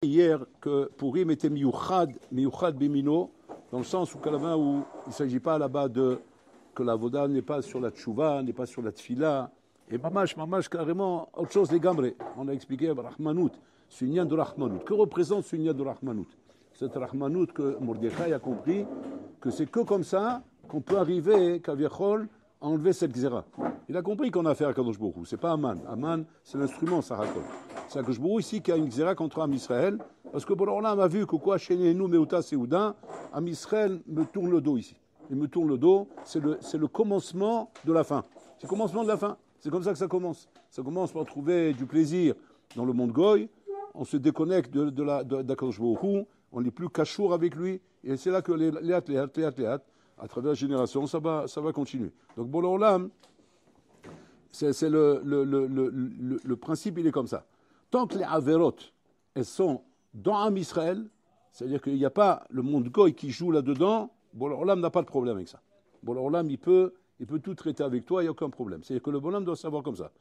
hier que Purim était miyuchad bimino, dans le sens où il ne s'agit pas là-bas que la voda n'est pas sur la tchouva, n'est pas sur la tfila, et mamash, carrément autre chose les gambrés. On a expliqué Rahmanout, c'est une de Rahmanout. Que représente ce de Rahmanout? Cette Rahmanout que Mordechai a compris que c'est que comme ça qu'on peut arriver, Kaviachol, à enlever cette xéra. Il a compris qu'on a affaire à Kadosh Baruch Hu. C'est pas Aman. Aman, c'est l'instrument, ça raconte. C'est Kadosh Baruch Hu ici qui a une xéra contre Am Israël, parce que Boraholam a vu que quoi, chez nous, Meuta, Seouda, Am Israël me tourne le dos ici. Il me tourne le dos, c'est le commencement de la fin. C'est le commencement de la fin. C'est comme ça que ça commence. Ça commence par trouver du plaisir dans le monde goy. On se déconnecte de Kadosh Baruch Hu. On n'est plus cachour avec lui. Et c'est là que les à travers la génération, ça va continuer. Donc, Boraholam, c'est le principe, il est comme ça. Tant que les Averot, elles sont dans Am Israël, c'est-à-dire qu'il n'y a pas le monde goy qui joue là-dedans, Boraholam n'a pas de problème avec ça. Boraholam, il peut tout traiter avec toi, il n'y a aucun problème. C'est-à-dire que le bonhomme doit savoir comme ça.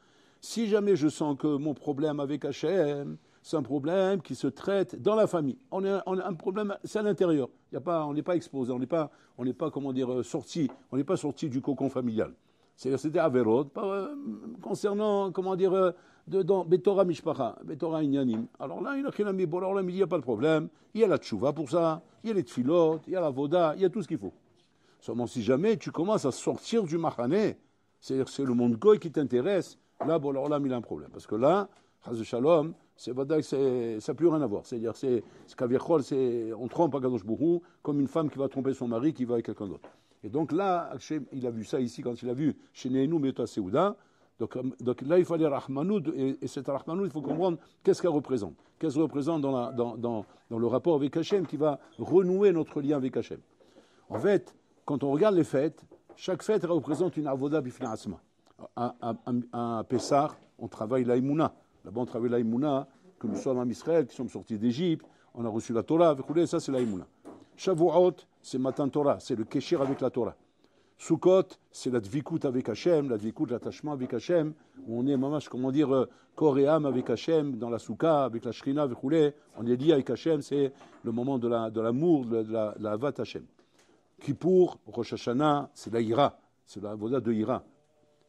Si jamais je sens que mon problème avec Hachem, c'est un problème qui se traite dans la famille. On a un problème, c'est à l'intérieur. On n'est pas exposé, on n'est pas comment dire, sorti. On n'est pas sorti du cocon familial. C'est-à-dire c'était Averot, concernant, comment dire, dans Betorah Mishpacha, Betorah Inyanim. Alors là, il n'y a pas de problème. Il y a la tchouva pour ça, il y a les tfilotes, il y a la voda, il y a tout ce qu'il faut. Seulement si jamais tu commences à sortir du machané, c'est-à-dire que c'est le monde goy qui t'intéresse, là, il a un problème. Parce que là, Chaz Shalom, ça n'a plus rien à voir. C'est-à-dire, c'est Kaviachol, on trompe à Kadosh Baruch Hu comme une femme qui va tromper son mari qui va avec quelqu'un d'autre. Et donc là, il a vu ça ici quand il a vu chez Nehenou Meta Seouda. Donc là, il fallait Rahmanoud, et cette Rahmanoud, il faut comprendre qu'est-ce qu'elle représente. Qu'est-ce qu'elle représente dans le rapport avec Hachem qui va renouer notre lien avec Hachem. En fait, quand on regarde les fêtes, chaque fête représente une avoda bifna asma. À Pessah, on travaille l'aïmouna. Là-bas, on travaille l'aïmouna, que nous sommes en Israël, qui sommes sortis d'Égypte, on a reçu la Torah, ça c'est l'aïmouna. Shavuot, c'est Matan Torah, c'est le késhir avec la Torah. Sukkot, c'est la dvikut avec Hachem, la dvikut, l'attachement avec Hachem, où on est, mamash, comment dire, corps et âme avec Hachem, dans la soukha, avec la shrina, avec roulé, on est lié avec Hachem, c'est le moment de l'amour, de la havat Hachem. Kippour, Rosh Hashanah, c'est la ira, c'est la voda de ira.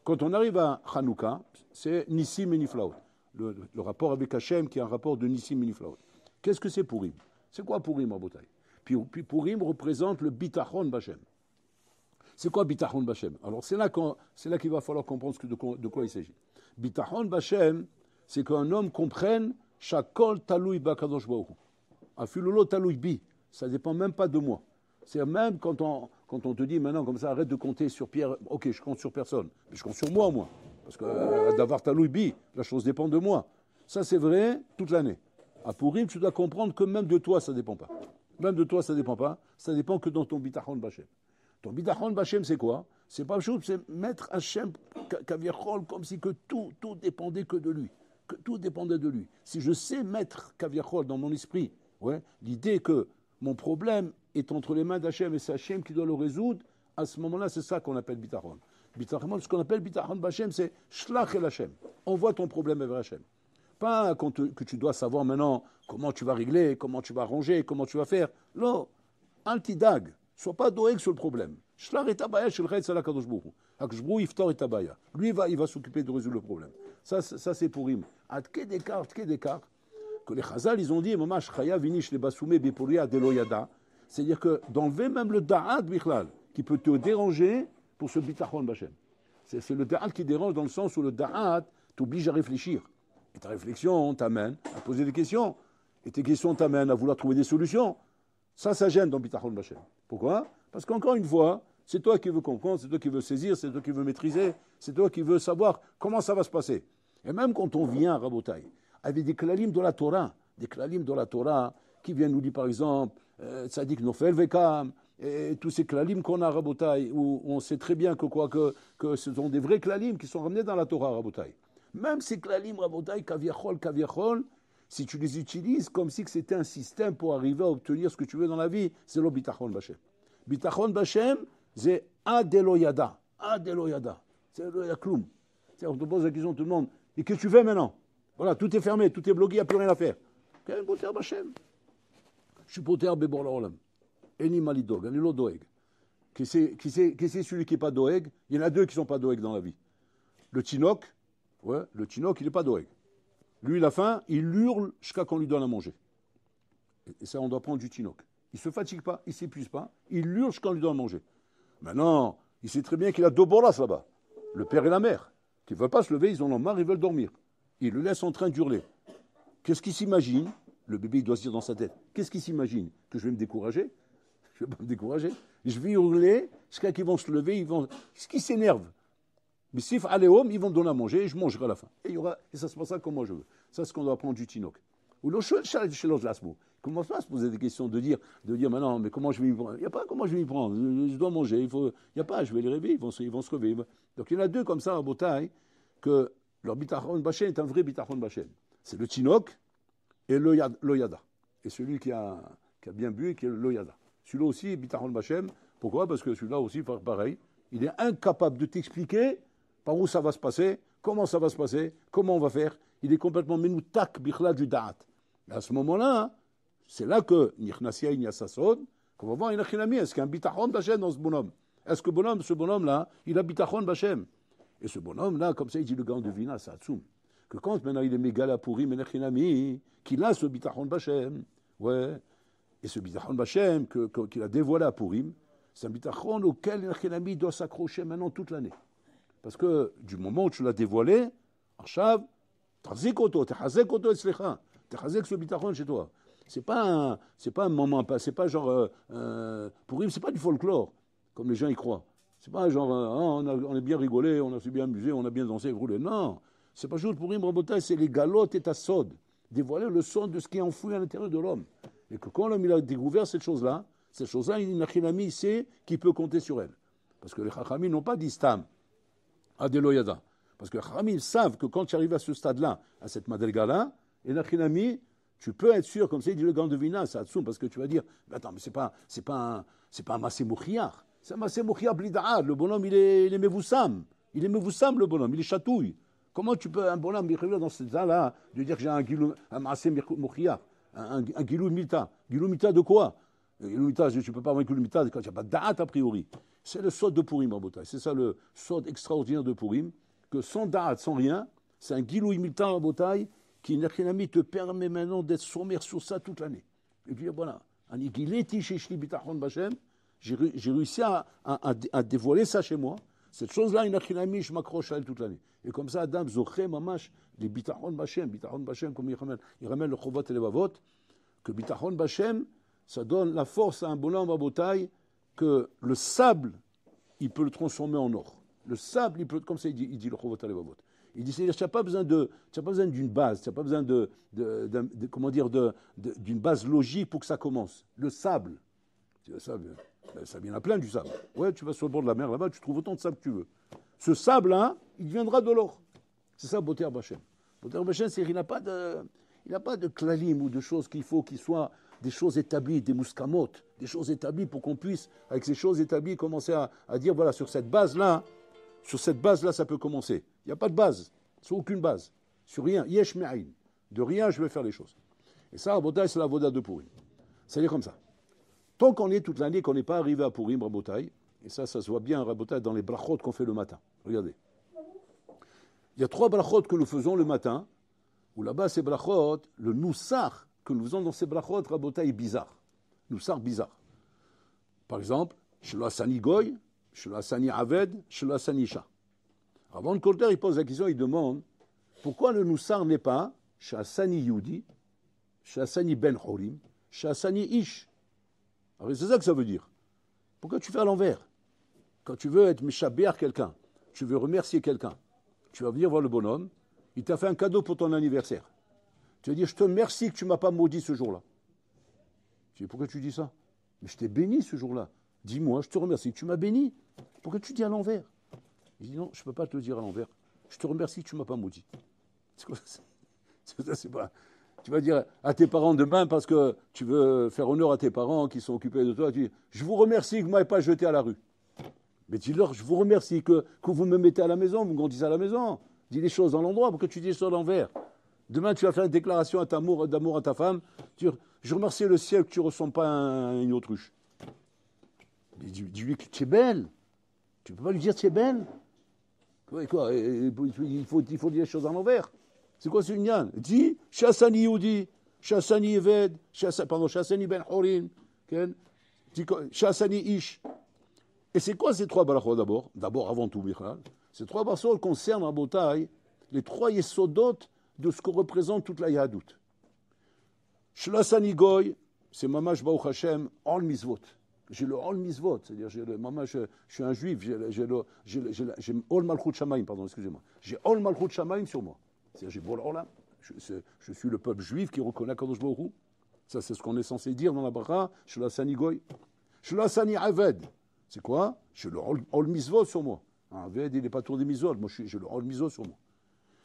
Quand on arrive à Hanouka, c'est Nissim et Niflaot. Le rapport avec Hachem qui est un rapport de Nissim et Niflaot. Qu'est-ce que c'est Purim? C'est quoi Purim, Rabotai? Puis Purim représente le Bitachon Bachem. C'est quoi Bitachon Bachem? Alors c'est là qu'il va falloir comprendre de quoi il s'agit. Bitachon Bachem, c'est qu'un homme comprenne Shakol Taloui Bakadosh Baruch Hu. Afilolo Taloui Bi. Ça ne dépend même pas de moi. C'est même quand on te dit maintenant comme ça, arrête de compter sur Pierre. Ok, je compte sur personne. Mais je compte sur moi. Parce que d'avoir Taloui Bi, la chose dépend de moi. Ça c'est vrai toute l'année. À Purim, tu dois comprendre que même de toi, ça ne dépend pas. Même de toi, ça ne dépend pas. Ça dépend que dans ton bitachon Bachem. Ton bitachon Bachem, c'est quoi? C'est pas chose, c'est mettre Hachem Kaviachol comme si que tout dépendait que de lui. Que tout dépendait de lui. Si je sais mettre Kaviachol dans mon esprit, l'idée que mon problème est entre les mains d'Hachem et c'est Hachem qui doit le résoudre, à ce moment-là, c'est ça qu'on appelle bitachon. Ce qu'on appelle bitachon Bachem, c'est shlach el Hachem. Envoie ton problème vers Hachem. Pas que tu dois savoir maintenant comment tu vas régler, comment tu vas ranger, comment tu vas faire. Non, antidag. Sois pas doeg sur le problème. Shlach et tabaya shel chetz ala kadosh baruch hu. Hakadosh baruch hu yiftor et tabaya. Lui, il va s'occuper de résoudre le problème. Ça c'est Purim. Ad kedekar, que les Chazal, ils ont dit, mamash chaya vinish le basumé bepuria delo yada. C'est-à-dire que d'enlever même le da'at bichlal, qui peut te déranger pour ce bitachon bachem. C'est le da'at qui dérange dans le sens où le da'at t'oblige à réfléchir. Et ta réflexion t'amène à poser des questions. Et tes questions t'amènent à vouloir trouver des solutions. Ça gêne dans Bitachon Bachem. Pourquoi? Parce qu'encore une fois, c'est toi qui veux comprendre, c'est toi qui veux saisir, c'est toi qui veux maîtriser, c'est toi qui veux savoir comment ça va se passer. Et même quand on vient, Rabotai, avec des klalim de la Torah, qui viennent nous dire par exemple, Tzadik Nofel Vekam, et tous ces klalim qu'on a, Rabotai, où on sait très bien que ce sont des vrais klalim qui sont ramenés dans la Torah, Rabotai. Même ces klalim, Rabotai, kaviachol, si tu les utilises comme si c'était un système pour arriver à obtenir ce que tu veux dans la vie, c'est le bitachon bachem. Bitachon bachem, c'est adelo yada. C'est le yakloum. On te pose la question, tout le monde, et qu'est-ce que tu fais maintenant? Voilà, tout est fermé, tout est bloqué, il n'y a plus rien à faire. כן, פותר בשם. שפותר בבור לעולם. אין לי מה לדאוג, אני לא דואג. Qui c'est celui qui n'est pas doeg? Il y en a deux qui ne sont pas doeg dans la vie. Le tinoc, ouais, le tinoc, il n'est pas doeg. Lui, il a faim, il hurle jusqu'à qu'on lui donne à manger. Et ça, on doit prendre du tinoc. Il ne se fatigue pas, il ne s'épuise pas, il hurle jusqu'à qu'on lui donne à manger. Maintenant, il sait très bien qu'il a deux bolas là-bas, le père et la mère, qui ne veulent pas se lever, ils en ont marre, ils veulent dormir. Il le laisse en train d'hurler. Qu'est-ce qu'il s'imagine? Le bébé, il doit se dire dans sa tête, qu'est-ce qu'il s'imagine? Que je vais me décourager? Je ne vais pas me décourager. Je vais hurler jusqu'à qu'ils vont se lever, ils vont... Ce qui s'énerve. Mais si Aléom, ils vont me donner à manger et je mangerai à la fin. Et ça se passera comme moi je veux. Ça, c'est ce qu'on doit apprendre du Tinoc. Ou le chez l'Oslasmo. Commence pas à se poser des questions, de dire maintenant, mais comment je vais m'y prendre? Il n'y a pas comment je vais m'y prendre. Je dois manger. Il n'y a pas, je vais les réveiller, ils vont se réveiller. Donc il y en a deux comme ça à Botaï, que leur bitachon bachem est un vrai bitachon bachem. C'est le Tinoc et le Yada. Et celui qui a bien bu et qui est le Yada. Celui-là aussi, bitachon bachem. Pourquoi? Parce que celui-là aussi, pareil, il est incapable de t'expliquer par où ça va se passer, comment ça va se passer, comment on va faire. Il est complètement menoutak bichla du da'at. Et à ce moment-là, c'est là que Nichnasiya Inyasasod, qu'on va voir Inachinami, est-ce qu'il y a un bitachon bachem dans ce bonhomme? Est-ce que ce bonhomme-là, il a bitachon bachem? Et ce bonhomme-là, comme ça, il dit le gant de Vina, c'est Hatzum, que quand maintenant il est mégal à Purim, Inachinami, qu'il a ce bitachon bachem, ouais, et ce bitachon bachem qu'il a dévoilé à Purim, c'est un bitachon auquel Inachinami doit s'accrocher maintenant toute l'année. Parce que du moment où tu l'as dévoilé, Arshav, t'achzik oto, t'achazek oto etzlecha, t'achazek ce bitachon chez toi. C'est pas un moment, c'est pas genre, Purim, c'est pas du folklore, comme les gens y croient. C'est pas genre, on a bien rigolé, on a bien amusé, on a bien dansé, roulé. Non, c'est pas juste Purim, Rabotai, c'est les galotes et ta sod. Dévoiler le son de ce qui est enfoui à l'intérieur de l'homme. Et que quand l'homme il a découvert cette chose-là, il sait qu'il peut compter sur elle. Parce que les Chachamim n'ont pas dit Stam, Adeloyada. Parce que les Chachamim savent que quand tu arrives à ce stade-là, à cette Madelga-là, et Nachinami, tu peux être sûr, comme ça, il dit le gant de Vina, c'est Hatzum, parce que tu vas dire, attends, mais c'est pas un Massé Mouchiar. C'est un Massé Mouchiar Blida'ad. Le bonhomme, il est Mevoussam. Il est Mevoussam, le bonhomme, il est chatouille. Comment tu peux, un bonhomme, dans ce état-là, de dire que j'ai un Massé Mouchiar, un Gilou Mita? Gilou Mita de quoi? Gilou Mita, tu ne peux pas avoir un Gilou Mita quand il n'y a pas de Da'at a priori. C'est le sod de Purim, Rabotai. C'est ça le sod extraordinaire de Purim, que sans Da'at, sans rien, c'est un Gilou Mita, Rabotai, qui, Nachinami, te permet maintenant d'être sommaire sur ça toute l'année. Et puis voilà, j'ai réussi à dévoiler ça chez moi. Cette chose-là, Nachinami, je m'accroche à elle toute l'année. Et comme ça, Adam Zoché, Mamash, les Bitachon Bachem, comme il ramène le Chovat et le Vavot, que Bitachon Bachem, ça donne la force à un bonhomme à Botaï, que le sable, il peut le transformer en or. Le sable, il peut, comme ça, il dit le Chovat et le Vavot. Il dit, c'est-à-dire, tu n'as pas besoin d'une base, tu n'as pas besoin d'une base logique pour que ça commence. Le sable, ça vient à plein du sable. Ouais, tu vas sur le bord de la mer là-bas, tu trouves autant de sable que tu veux. Ce sable-là, il viendra de l'or. C'est ça, Boter Bachem. Boter Bachem, c'est qu'il n'a pas de klalim ou de choses qu'il faut qu'il soit des choses établies, des mouskamot, des choses établies pour qu'on puisse, avec ces choses établies, commencer à dire, voilà, sur cette base-là, ça peut commencer. Il n'y a pas de base, sur aucune base, sur rien. Yesh me'ain. De rien, je vais faire les choses. Et ça, Rabotai, c'est la voda de Purim. C'est-à-dire comme ça. Tant qu'on est toute l'année, qu'on n'est pas arrivé à Purim, Rabotai, et ça se voit bien, Rabotai, dans les brachot qu'on fait le matin. Regardez. Il y a 3 brachot que nous faisons le matin, où là-bas, ces brachot, le noussar que nous faisons dans ces brachot, Rabotai, est bizarre. Noussar bizarre. Par exemple, Shelo Asani Goy, Shelo Asani Aved, Shelo Asani Isha. Avant le Kolter, il pose la question, il demande pourquoi le Noussar n'est pas Shasani Yudi, Shasani Ben Horim, Shasani Ish. Alors c'est ça que ça veut dire. Pourquoi tu fais à l'envers? Quand tu veux être Meshabéar quelqu'un, tu veux remercier quelqu'un, tu vas venir voir le bonhomme, il t'a fait un cadeau pour ton anniversaire. Tu vas dire, je te remercie que tu ne m'as pas maudit ce jour-là. Tu dis, pourquoi tu dis ça? Mais je t'ai béni ce jour-là. Dis-moi, je te remercie que tu m'as béni. Pourquoi tu dis à l'envers? Il dit non, je ne peux pas te le dire à l'envers. Je te remercie que tu ne m'as pas maudit. C'est quoi ça? C'est pas... Tu vas dire à tes parents demain, parce que tu veux faire honneur à tes parents qui sont occupés de toi, tu dis, je vous remercie que vous ne m'avez pas jeté à la rue. Mais dis-leur, je vous remercie que vous me mettez à la maison, vous me grandissez à la maison. Dis les choses dans l'endroit, pourquoi tu dis ça à l'envers? Demain, tu vas faire une déclaration d'amour à ta femme. Je remercie le ciel que tu ne ressembles pas à une autruche. Dis-lui que tu es belle. Tu ne peux pas lui dire que tu es belle. Quoi, il faut dire les choses à l'envers. C'est quoi ce union? Dis, Chassani Youdi, Chassani Eved, Chassani Ben Horin, Chassani Ish. Et c'est quoi ces trois barachot d'abord? D'abord, avant tout, Michal. Ces trois barachot concernent en Botaï les trois yesodot de ce que représente toute la Yahadout. Shlasani Goy, c'est Mamash Baruch Hashem, Ol Mizvot. J'ai le Ol Mizvot, c'est-à-dire, je suis un juif, j'ai Ol Malchut Shamaim, pardon, excusez-moi. J'ai Ol Malchut Shamaim sur moi. C'est-à-dire, j'ai Bol Olam. Je suis le peuple juif qui reconnaît Kadosh Baruch Hu. Ça, c'est ce qu'on est censé dire dans la bracha. Shlasani Goy. Shlasani Aved. C'est quoi? J'ai le Ol Mizvot sur moi. Un Aved, il n'est pas tour des Mizvot. Moi, j'ai le Ol Mizvot sur moi.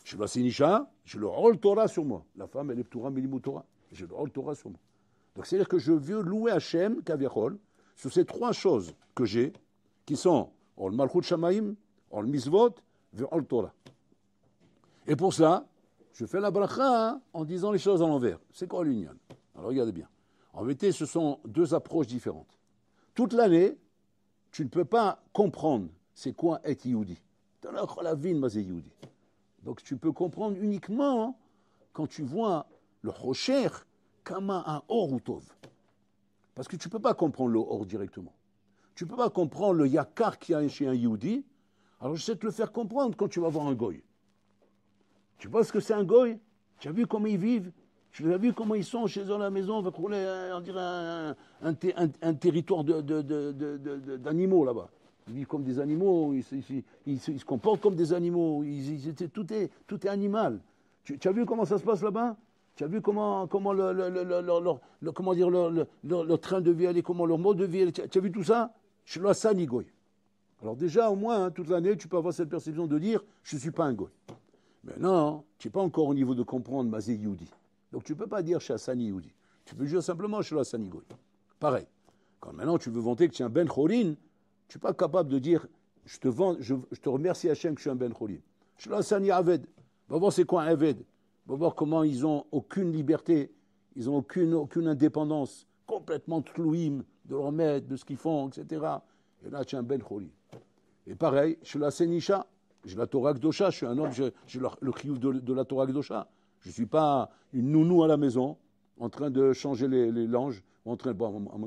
Shlasani Isha, j'ai le Ol Torah sur moi. La femme, elle est Torah, Milimut Torah. J'ai le Ol Torah sur moi. Donc, c'est-à-dire que je veux louer Hachem, Kaviachol, sur ces trois choses que j'ai, qui sont Ol Malchut Shamaim, Ol Mizvot, et Ol Torah. Et pour ça, je fais la bracha en disant les choses à l'envers. C'est quoi l'union? Alors regardez bien. En vérité, ce sont deux approches différentes. Toute l'année, tu ne peux pas comprendre c'est quoi être Yehudi. Donc tu peux comprendre uniquement quand tu vois le Rocher comme un Or ou Tov. Parce que tu ne peux pas comprendre le Or directement. Tu ne peux pas comprendre le Yakar qu'il y a chez un Yehudi. Alors j'essaie de te le faire comprendre quand tu vas voir un Goy. Tu vois ce que c'est un Goy? Tu as vu comment ils vivent? Tu as vu comment ils sont chez eux à la maison? On va rouler, on dirait un territoire d'animaux là-bas. Ils vivent comme des animaux, ils se comportent comme des animaux, tout est animal. Tu as vu comment ça se passe là-bas? Tu as vu comment leur train de vie, comment leur mode de vie, tu as vu tout ça? Je suis là, ça, ni Goy. Alors déjà, au moins, toute l'année, tu peux avoir cette perception de dire, je ne suis pas un Goy. Mais non, tu n'es pas encore au niveau de comprendre Mazé Yehudi. Donc tu ne peux pas dire Chassani Yehudi. Tu peux dire simplement Chassani Goy. Pareil. Quand maintenant tu veux vanter que tu es un Ben Chorin, tu n'es pas capable de dire je te remercie Hachem que je suis un Ben Chorin. Chassani Aved. Va voir c'est quoi un Aved. Va voir comment ils n'ont aucune liberté, ils n'ont aucune indépendance, complètement tlouim de leur maître, de ce qu'ils font, etc. Et là tu es un Ben Chorin. Et pareil, Chassani Isha. J'ai la Torah Kdosha, je suis un homme, j'ai le chiyuv de la Torah Kdosha. Je ne suis pas une nounou à la maison, en train de changer les langes, à moins que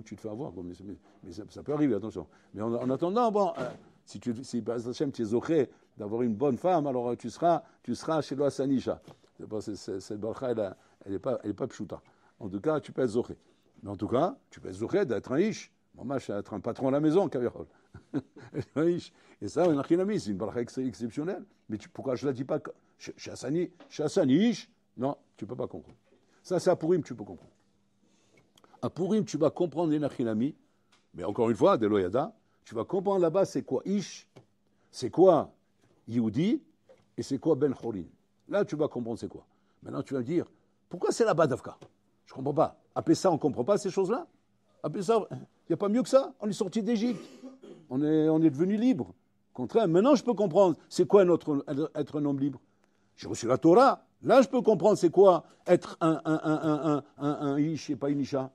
tu te fais avoir, mais ça peut arriver, attention. Mais en attendant, bon, si Hachem tu es zoché d'avoir une bonne femme, alors tu seras chez le Hassanisha. Cette barcha, elle n'est pas pshuta. En tout cas, tu peux être zoché. Mais en tout cas, tu peux être zoché d'être un ish. Moi, je suis être un patron à la maison, Kavirol. Et ça, un achinami, c'est une bracha exceptionnelle. Mais pourquoi je ne la dis pas chez Hassani, non, tu ne peux pas comprendre. Ça, c'est à Purim, tu peux comprendre. À Purim, tu vas comprendre les achinami, mais encore une fois, de l'Oyada, tu vas comprendre là-bas c'est quoi Ish, c'est quoi Yehudi, et c'est quoi Ben Chorin. Là, tu vas comprendre c'est quoi. Maintenant, tu vas me dire, pourquoi c'est là-bas d'Afka? Je ne comprends pas. Après ça, on ne comprend pas ces choses-là? Après ça, il n'y a pas mieux que ça? On est sorti d'Égypte. On est devenu libre. Au contraire, maintenant je peux comprendre c'est quoi être un homme libre. J'ai reçu la Torah. Là, je peux comprendre c'est quoi être un ish et pas une isha.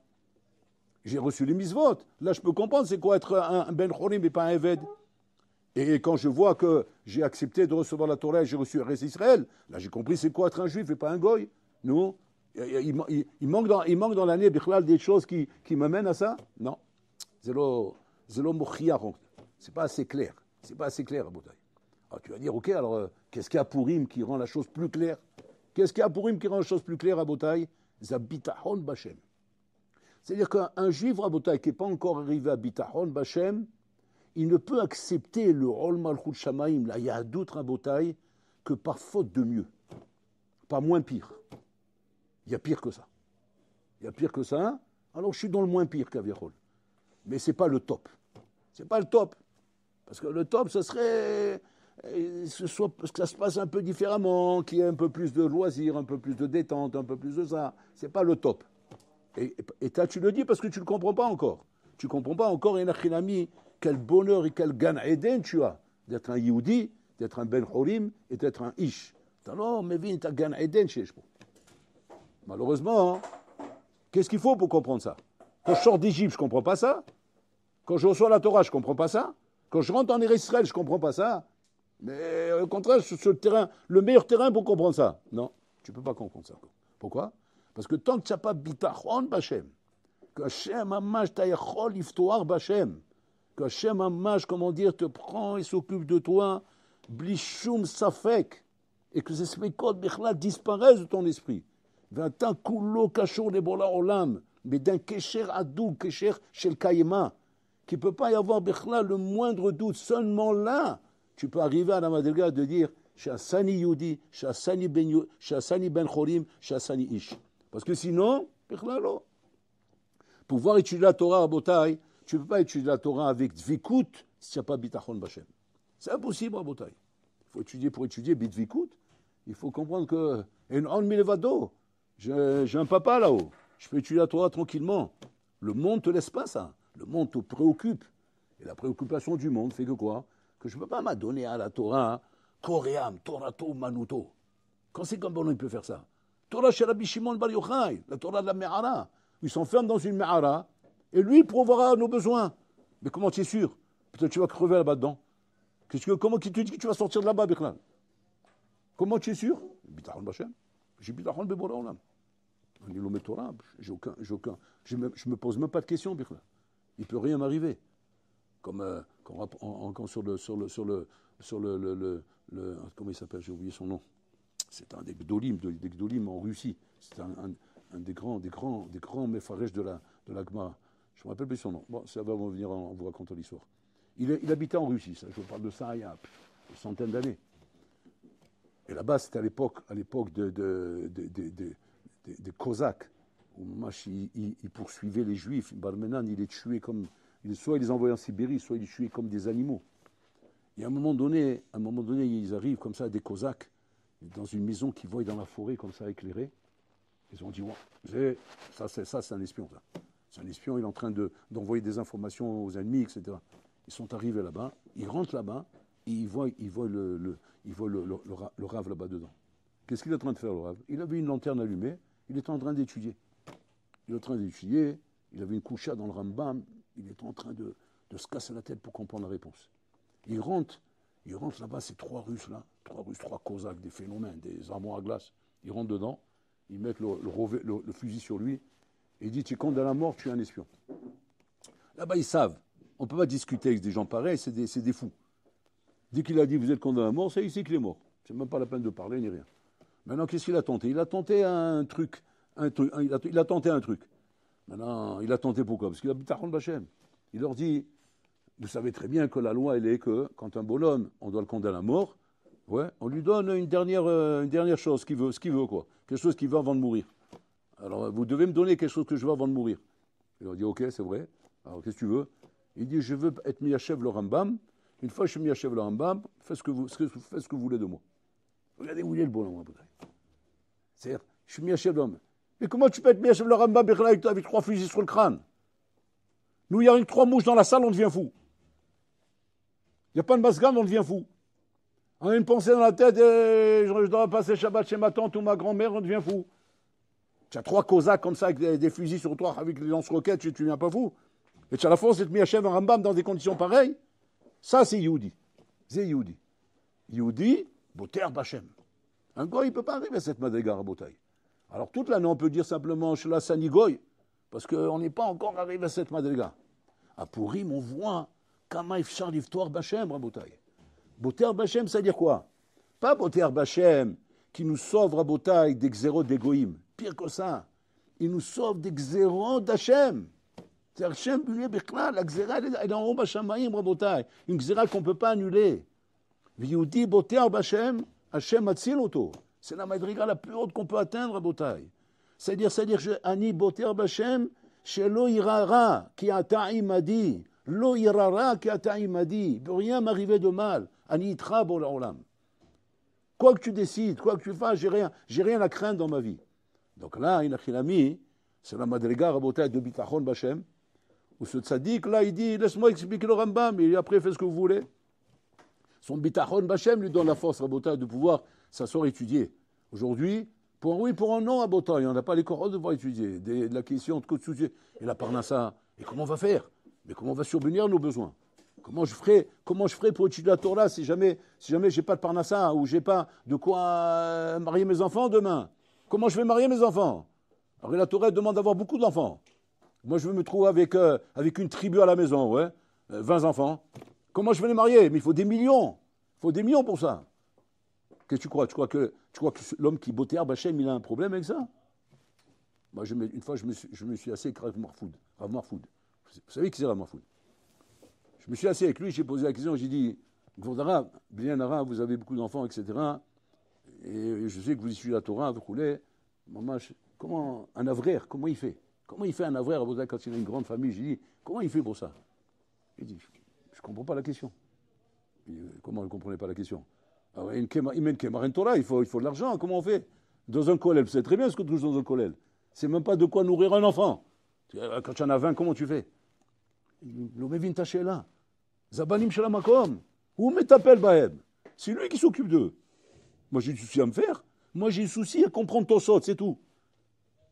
J'ai reçu les misvot. Là, je peux comprendre c'est quoi être un ben chorim et pas un eved. Et quand je vois que j'ai accepté de recevoir la Torah et j'ai reçu Eretz Israël, là, j'ai compris c'est quoi être un juif et pas un goy. Non. Il manque dans l'année des choses qui m'amènent à ça. Non. C'est pas assez clair. C'est pas assez clair à Botaï. Alors tu vas dire, ok, alors qu'est-ce qu'il y a pour Purim qui rend la chose plus claire? Qu'est-ce qu'il y a pour Purim qui rend la chose plus claire à Botaï? Zabitahon Bachem. C'est-à-dire qu'un juif à Botaï qui n'est pas encore arrivé à Bitahon Bachem, il ne peut accepter le Ol Malchut Shamaim, la Yahadout Rabotaï, que par faute de mieux. Pas moins pire. Il y a pire que ça. Il y a pire que ça. Alors je suis dans le moins pire qu'Avirol. Mais ce n'est pas le top. Ce n'est pas le top. Parce que le top, ce serait que ça se passe un peu différemment, qu'il y ait un peu plus de loisirs, un peu plus de détente, un peu plus de ça. Ce n'est pas le top. Et toi, tu le dis parce que tu ne le comprends pas encore. Tu ne comprends pas encore, Enachinami, quel bonheur et quel Gan Eden tu as d'être un Yehudi, d'être un Ben Chorim et d'être un Ish. Alors, mais viens, tu as Gan Eden chez Eshpo. Malheureusement, hein, qu'est-ce qu'il faut pour comprendre ça? Quand je sors d'Égypte, je ne comprends pas ça. Quand je reçois la Torah, je ne comprends pas ça. Quand je rentre en Israël, je ne comprends pas ça. Mais au contraire, sur le terrain, le meilleur terrain pour comprendre ça. Non, tu ne peux pas comprendre ça. Pourquoi? Parce que tant que tu n'as pas bitachon b'Hashem, que Hashem Hamash ta'yachol iftoar b'Hashem, que Hashem Hamash, comment dire, te prend et s'occupe de toi, blishum safek, et que ces spécotes bichlal disparaissent de ton esprit. Vingt kulo kashor lebola olam, mais d'un kesher adou, kesher shel kayema, qui ne peut pas y avoir bichlal le moindre doute. Seulement là, tu peux arriver à la madriga de dire Shasani Yudi, Shasani Ben Chorim, Shasani Ish. Parce que sinon, bichlalo. Pouvoir étudier la Torah à Botaï, tu ne peux pas étudier la Torah avec Dvikut si tu n'as pas Bitachon B'Hashem. C'est impossible à Botaï. Il faut étudier pour étudier Bitvikut. Il faut comprendre que En Milevado, j'ai un papa là-haut. Je peux étudier la Torah tranquillement. Le monde ne te laisse pas ça. Le monde te préoccupe. Et la préoccupation du monde fait que quoi? Que je ne peux pas m'adonner à la Torah, Koream, Torato, Manuto. Quand c'est comme bon, il peut faire ça. Torah chez Rabbi Shimon Bar Yochai, la Torah de la Me'ara. Il s'enferme dans une Me'ara, et lui, il pourvoira nos besoins. Mais comment tu es sûr? Peut-être que tu vas crever là-bas dedans. Comment qui te dit que tu vas sortir de là-bas, Bichlal? Comment tu es sûr? Bitachon B'Hashem. J'ai Bitachon B'Bora Olam. Je me pose même pas de questions, Bichlal. Il ne peut rien m'arriver. Comme sur le comment il s'appelle, j'ai oublié son nom. C'est un des Gdolim en Russie. C'est un des grands méfarèches de la Gemara. Je ne me rappelle plus son nom. Bon, ça va revenir en vous racontant l'histoire. Il habitait en Russie, ça. Je vous parle de ça il y a des centaines d'années. Et là-bas, c'était à l'époque des Cosaques, où ils poursuivaient les Juifs. Barmenan, il les tuait comme... Soit ils les envoyaient en Sibérie, soit ils les tuaient comme des animaux. Et à un moment donné, ils arrivent comme ça, des Cosaques, dans une maison qu'ils voient dans la forêt, comme ça, éclairée. Ils ont dit, ouais, ça c'est un espion, ça. C'est un espion, il est en train d'envoyer des informations aux ennemis, etc. Ils sont arrivés là-bas, ils rentrent là-bas, et ils voient le rave là-bas dedans. Qu'est-ce qu'il est en train de faire, le rave? Il avait une lanterne allumée, il était en train d'étudier. Il avait une coucha dans le Rambam, il est en train de se casser la tête pour comprendre la réponse. Il rentre là-bas, ces trois Cosaques, des phénomènes, des armoires à glace. Ils rentrent dedans, ils mettent le fusil sur lui, et il dit, tu es condamné à la mort, tu es un espion. Là-bas, ils savent. On ne peut pas discuter avec des gens pareils, c'est des fous. Dès qu'il a dit, vous êtes condamné à la mort, ça, il sait qu'il est mort. C'est même pas la peine de parler, ni rien. Maintenant, qu'est-ce qu'il a tenté? Il a tenté un truc. Il a tenté un truc. Maintenant, il a tenté pourquoi? Parce qu'il a Bitachon B'Hashem. Il leur dit, vous savez très bien que la loi, elle est que quand un bonhomme, on doit le condamner à mort, ouais, on lui donne une dernière chose, ce qu'il veut, quoi. Quelque chose qu'il veut avant de mourir. Alors, vous devez me donner quelque chose que je veux avant de mourir. Il leur dit, ok, c'est vrai. Alors, qu'est-ce que tu veux? Il dit, je veux être Miyachev le Rambam. Une fois que je suis Miyachev le Rambam, faites ce que vous voulez de moi. Regardez où il est le bonhomme. C'est-à-dire, je suis Miyachev le Rambam. Mais comment tu peux être Miyachev le Rambam avec 3 fusils sur le crâne? Nous, il y a 3 mouches dans la salle, on devient fou. Il n'y a pas de masgane, on devient fou. On a une pensée dans la tête, je dois passer Shabbat chez ma tante ou ma grand-mère, on devient fou. Tu as 3 Cosaques comme ça, avec des fusils sur toi, avec les lance-roquettes, tu ne viens pas fou. Et tu as la force d'être Miyachev un Rambam dans des conditions pareilles. Ça, c'est Yehudi. C'est Yehudi. Yehudi, Boter B'Hashem. Un goy, il ne peut pas arriver à cette madriga à Botaï. Alors, toute l'année, on peut dire simplement Shela Sani Goy, parce qu'on n'est pas encore arrivé à cette madriga. À Purim, on voit Kama Ifshar Liftoar B'Hashem, Rabotaï. Boter B'Hashem, ça veut dire quoi? Pas Boter B'Hashem qui nous sauve, Rabotaï, des xéros d'égoïm. Pire que ça. Il nous sauve des xéros d'Hashem. C'est Hachem, la xéra, elle est en haut, B'Shamayim, Rabotaï. Une xéra qu'on ne peut pas annuler. V'yudi Boter B'Hashem, Hachem Atzil Oto. C'est la madriga la plus haute qu'on peut atteindre, Rabotaï. C'est-à-dire, Ani Boter B'Hashem, Shelo Irara, qui a ta'imadi. Lo Irara, qui a ta'imadi. Il ne peut rien m'arriver de mal. Ani Itra B'Olam. Quoi que tu décides, quoi que tu fasses, j'ai rien à craindre dans ma vie. Donc là, Inachilami, c'est la madriga, Rabotaï, de Bitachon B'Hashem. Où ce tzaddik, là, il dit, laisse-moi expliquer le Rambam, et après, faites ce que vous voulez. Son Bitachon B'Hashem lui donne la force, Rabotaï, de pouvoir s'asseoir et étudier. Aujourd'hui, Pour un oui, pour un non, à Botaï, on n'a pas les corps de devoir étudier. De la question de sujet. Et la Parnassa. Et comment on va faire? Mais comment on va subvenir à nos besoins? Comment je ferai pour étudier la Torah si jamais j'ai pas de Parnassa ou j'ai pas de quoi marier mes enfants demain? Comment je vais marier mes enfants? Alors la Torah demande d'avoir beaucoup d'enfants. Moi, je veux me trouver avec une tribu à la maison, ouais, 20 enfants. Comment je vais les marier? Mais il faut des millions. Il faut des millions pour ça. Qu'est-ce que tu crois? Tu crois que l'homme qui bottait Hachem, il a un problème avec ça? Moi, une fois, je me suis assis avec Rav Marfoud. Vous savez qui c'est Rav Marfoud? Je me suis assis avec lui, j'ai posé la question, j'ai dit, Gvordara, bien Arabe, vous avez beaucoup d'enfants, etc. Et je sais que vous étudiez la Torah, vous roulez. Maman, comment un avraire, comment il fait? Comment il fait un avraire quand il a une grande famille? J'ai dit, comment il fait pour ça? Il dit, je ne comprends pas la question. Comment vous ne comprenez pas la question? Alors, il mène Kemarin Torah, il faut de l'argent, comment on fait? Dans un kollel, vous savez très bien ce qu'on touche dans un kollel. C'est même pas de quoi nourrir un enfant. Quand tu en as 20, comment tu fais? L'Omevin Tachela, Zabanim Shalamakom, où m'appelle Bahem? C'est lui qui s'occupe d'eux. Moi, j'ai du souci à me faire. Moi, j'ai du souci à comprendre ton sort, c'est tout.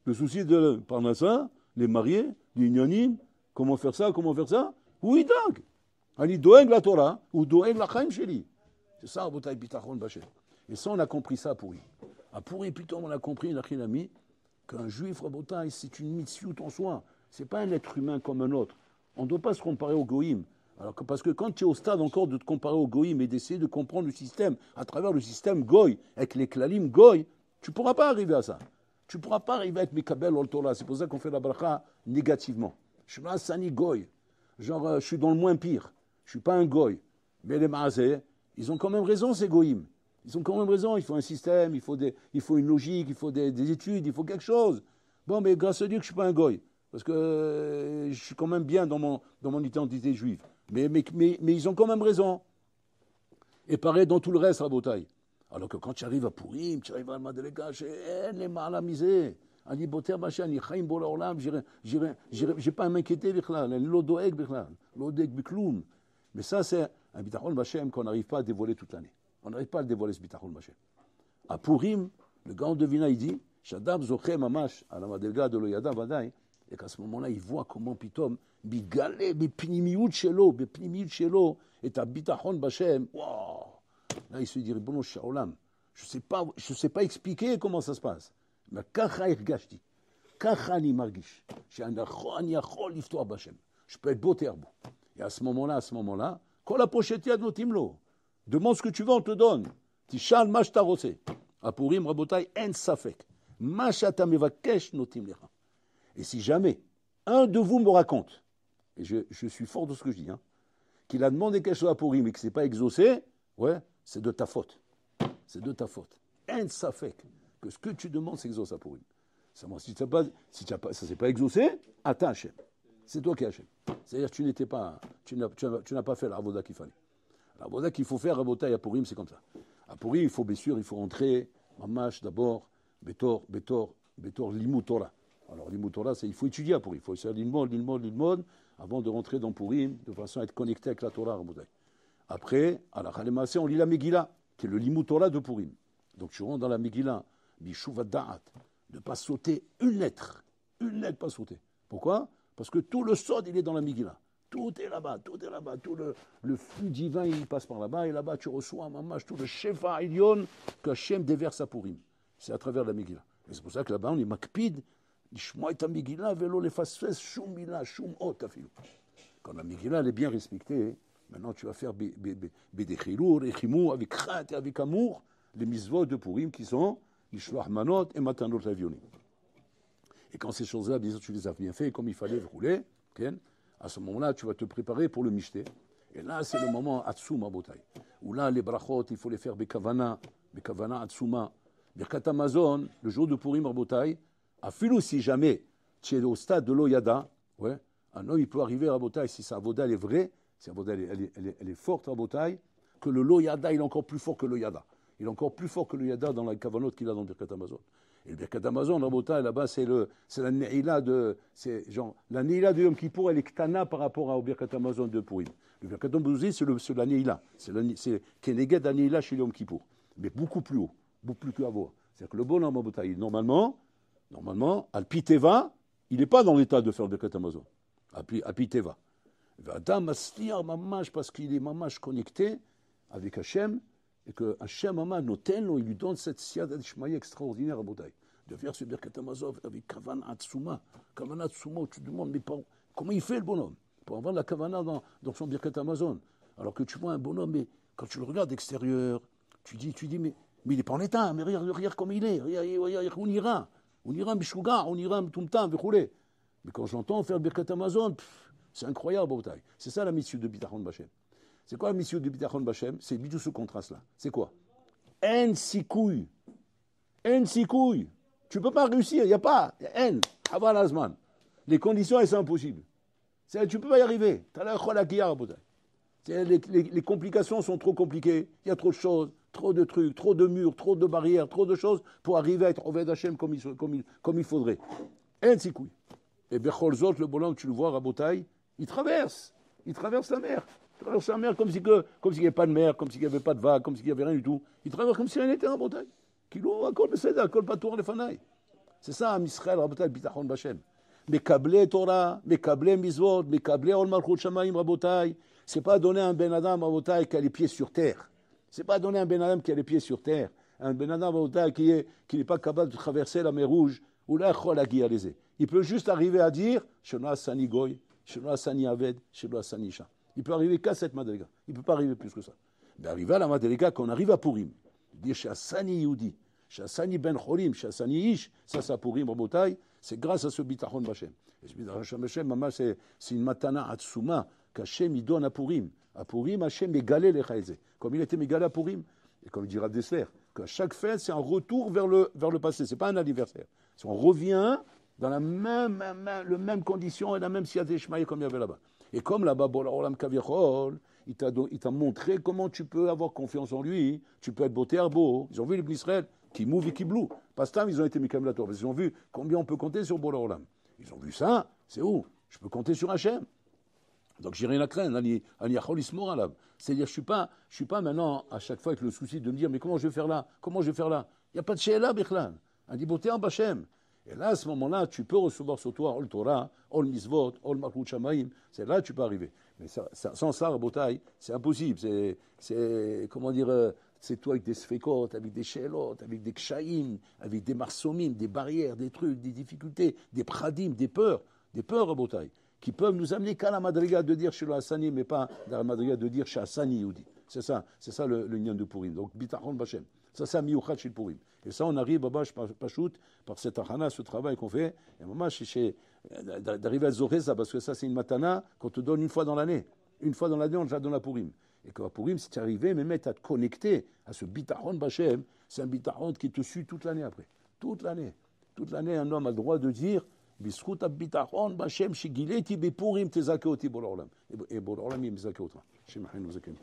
Le souci de Parnassa, les mariés, les ignonim, comment faire ça? Oui, donc. Ani doeg la Torah, ou doeg la Chaim Sheli. C'est ça, Abotai Bitachon Bachem. Et ça, on a compris ça à Pourri. À Pourri, plutôt, on a compris, l'Achinami, qu'un juif, Rabotai, c'est une mitzvot en soi. C'est pas un être humain comme un autre. On ne doit pas se comparer au goïm. Parce que quand tu es au stade encore de te comparer au goïm et d'essayer de comprendre le système à travers le système goy, avec les klalim goy, tu ne pourras pas arriver à ça. Tu ne pourras pas arriver à être Mikabel ol Torah. C'est pour ça qu'on fait la bracha négativement. Je suis là, Sani goy. Genre, je suis dans le moins pire. Je ne suis pas un goy. Mais les maazé, ils ont quand même raison, ces goïm. Ils ont quand même raison. Il faut un système, il faut une logique, il faut des études, il faut quelque chose. Bon, mais grâce à Dieu que je ne suis pas un goy. Parce que je suis quand même bien dans mon identité juive. Mais ils ont quand même raison. Et pareil dans tout le reste, Rabotai. Alors que quand tu arrives à Purim, tu arrives à Madelega, les mal à miser. Ani boter machin, ani chaim bol olam, j'ai pas à m'inquiéter, l'odoeg, l'odoeg bikloum. Mais ça, c'est un bitachon bachem qu'on n'arrive pas à dévoiler toute l'année. On n'arrive pas à le dévoiler, ce bitachon bachem. À Purim, le grand devina, il dit, Shadab zoché mamash, à la Madelega de l'Oyada Vadaï, et qu'à ce moment-là, il voit comment Pitom, Bigalé, Bipnimiout Shelo, et à bitachon bachem, waouh! Là, il se dit, bon, Shaolam, je ne sais pas expliquer comment ça se passe. Mais kacha irgashti, kacha ni margish, je peux être beau terbo. Et à ce moment-là, quand la pochette yad notimlo, demande ce que tu veux, on te donne. Tishal mash tarosé. À Purim, Rabotai, en safek. Mashata mevakesh notim lecha. Et si jamais un de vous me raconte, et je suis fort de ce que je dis, qu'il a demandé quelque chose à Purim et que ce n'est pas exaucé, ouais, c'est de ta faute. C'est de ta faute. En safek. Que ce que tu demandes s'exauce à Purim. Si ça ne s'est pas exaucé, attends Hachem. C'est toi qui es Hachem. C'est-à-dire que tu n'as pas fait la avoda qu'il fallait. La avoda qu'il faut faire à Purim, c'est comme ça. À Purim, il faut bien sûr, il faut rentrer, mamash d'abord, betor, limut Torah. Alors limut Torah, il faut étudier à Purim. Il faut faire l'ilmod, avant de rentrer dans Purim, de façon à être connecté avec la Torah. Après, à la Chalemase, on lit la Megillah, qui est le limut Torah de Purim. Donc tu rentres dans la Megillah, Bishuvat Da'at, de ne pas sauter une lettre pas sauter. Pourquoi? Parce que tout le sod, il est dans la Megillah. Tout est là-bas, tout le flux divin, il passe par là-bas, et là-bas tu reçois, mamash, tout le Shefa Elyon que Hachem déverse à Purim. C'est à travers la Megillah. Et c'est pour ça que là-bas, on est makpid, Ishmoa et Megillah, velo le fasfes, shum mila, shum ot, afilu. Quand la Megillah, elle est bien respectée, maintenant tu vas faire Bedechilur, Echimou, avec chat et avec amour, les mitzvot de Purim qui sont Ishloach Manot et Matanot Avionim. Et quand ces choses-là, bien sûr, tu les as bien fait comme il fallait rouler, okay, à ce moment-là, tu vas te préparer pour le Mishté. Et là, c'est le moment Atsuma Botai. Où là, les brachot, il faut les faire Bekavana Atsuma. Birkat Amazon, le jour de Purim Rabotai, à filou si jamais tu es au stade de l'Oyada, ouais, un homme il peut arriver à Rabotai, si sa avoda elle est vraie, si sa avoda elle est forte à Rabotai, que le Loyada il est encore plus fort que le Yada. Il est encore plus fort que le Yada dans la Kavanot qu'il a dans Birkat Amazon. Et le Birkat Amazon, Rabotai, là-bas, c'est la Neila de Yom Kippour, elle est Ktana par rapport au Birkat Amazon de Purim. Le Birkat Amazon, c'est la Neila. C'est Keneged la Neila chez Yom Kippour. Mais beaucoup plus haut, beaucoup plus haut. C'est-à-dire que le bonhomme Rabotai, normalement, al piteva, il n'est pas dans l'état de faire le Birkat Hamazon. Al piteva. Adam Masliach mamash parce qu'il est mamash connecté avec Hachem et que Hachem mamash noten, il lui donne cette siyada d'Ishmaï extraordinaire à Rabotai. De faire ce Birkat Hamazon avec Kavana Atsuma, où tu te demandes, mais comment il fait le bonhomme pour avoir la Kavana dans son Birkat Hamazon. Alors que tu vois un bonhomme, mais quand tu le regardes d'extérieur, tu dis mais il n'est pas en état, mais regarde comme il est, on ira, Mishuga, on ira, Tumtam, Vechoulé. Mais quand j'entends faire le Birkat Hamazon, c'est incroyable, Rabotai. C'est ça la mission de Bitachon Bachem. C'est quoi la mission de Bitachon Bachem? C'est tout ce contraste-là. C'est quoi? En sikouille. Tu ne peux pas réussir, il n'y a pas. En, Haval Azman. Les conditions, elles sont impossibles. Tu ne peux pas y arriver. Tu as la Kholakia, Rabotai. Les complications sont trop compliquées. Il y a trop de choses, trop de trucs, trop de murs, trop de barrières, trop de choses pour arriver à être Oved Hashem comme il faudrait. En sikouille. Et Bechol Zot, le bonhomme, tu le vois, Rabotai, il traverse la mer. Il traverse la mer comme s'il n'y avait pas de mer, comme s'il n'y avait pas de vagues, comme s'il n'y avait rien du tout. Il traverse comme si rien n'était, Rabotai. Kilo, akol beseda, akol patour le fanaï. C'est ça, Am Yisraël, Rabotai, Bitachon Bachem. Mekable Torah, Mekable Mizvot, Mekable Ol Malchut Shamayim, Rabotai. C'est pas donner à un Ben Adam, Rabotai, qui a les pieds sur terre. C'est pas donner à un Ben Adam qui a les pieds sur terre. Un Ben Adam, Rabotai, qui n'est pas capable de traverser la mer Rouge, ou la Chol Aguializé. Il peut juste arriver à dire Shelo Asani Goy, Shelo Asani Aved, Shelo Asani Isha. Il peut arriver qu'à cette Madriga. Il ne peut pas arriver plus que ça. Mais arriver à la Madriga, quand on arrive à Purim, dire Shasani Yudi, Shasani Ben Chorim, Shasani Ish, ça Purim, Rabotai, c'est grâce à ce Bitachon Bachem. Et ce Bitachon Bachem, maman, c'est une matana atsuma qu'Hachem il donne à Purim. À Purim, Hachem égalait les chaïzé. Comme il était mégalé à Purim, et comme dira Dessler, qu'à chaque fête, c'est un retour vers le passé. Ce n'est pas un anniversaire. Si on revient dans la même condition et la même siyat d'Ishmaï comme il y avait là-bas. Et comme là-bas, Olam Kavichol, il t'a montré comment tu peux avoir confiance en lui, tu peux être beau terbo. Ils ont vu les Bnei Israël qui mouvent et qui blouent. Pas ce temps, ils ont été Mikam la Torah. Ils ont vu combien on peut compter sur Bola Olam. Ils ont vu ça, c'est où? Je peux compter sur Hachem. Donc j'ai rien à craindre. C'est-à-dire, je suis pas maintenant à chaque fois avec le souci de me dire, mais comment je vais faire là? Il n'y a pas de Sheela Bichlan. Un diboté en Bachem. Et là, à ce moment-là, tu peux recevoir sur toi Ol Torah, Ol Mizvot, Ol Malchut Shamayim. C'est là que tu peux arriver. Mais sans ça, Rabotai, c'est impossible. C'est comment dire, c'est toi avec des sfekot, avec des shelot, avec des kshaïm, avec des marsomim, des barrières, des trucs, des difficultés, des pradim, des peurs, Rabotai, qui peuvent nous amener qu'à la madriga de dire chez le Hassani, mais pas dans la madriga de dire chez Hassani Yehudi. C'est ça le lien de Purim. Donc, Bitachon Bachem. Ça, c'est un miyuchat chez Purim. Et ça, on arrive, Babash Pachout, par cet achana, ce travail qu'on fait, et maman, d'arriver à Zoré, ça, parce que ça, c'est une matana qu'on te donne une fois dans l'année. Une fois dans l'année, on te la donne à Purim. Et qu'à Purim, si tu es arrivé, mais mettre à te connecter à ce bitachon Bachem, c'est un bitachon qui te suit toute l'année après. Toute l'année. Toute l'année, un homme a le droit de dire Bisrout bitachon Bachem, shigileti bepurim tezakeoti bolorlam. Et bolorlam, il me zakeota. Shemachin nous zakem.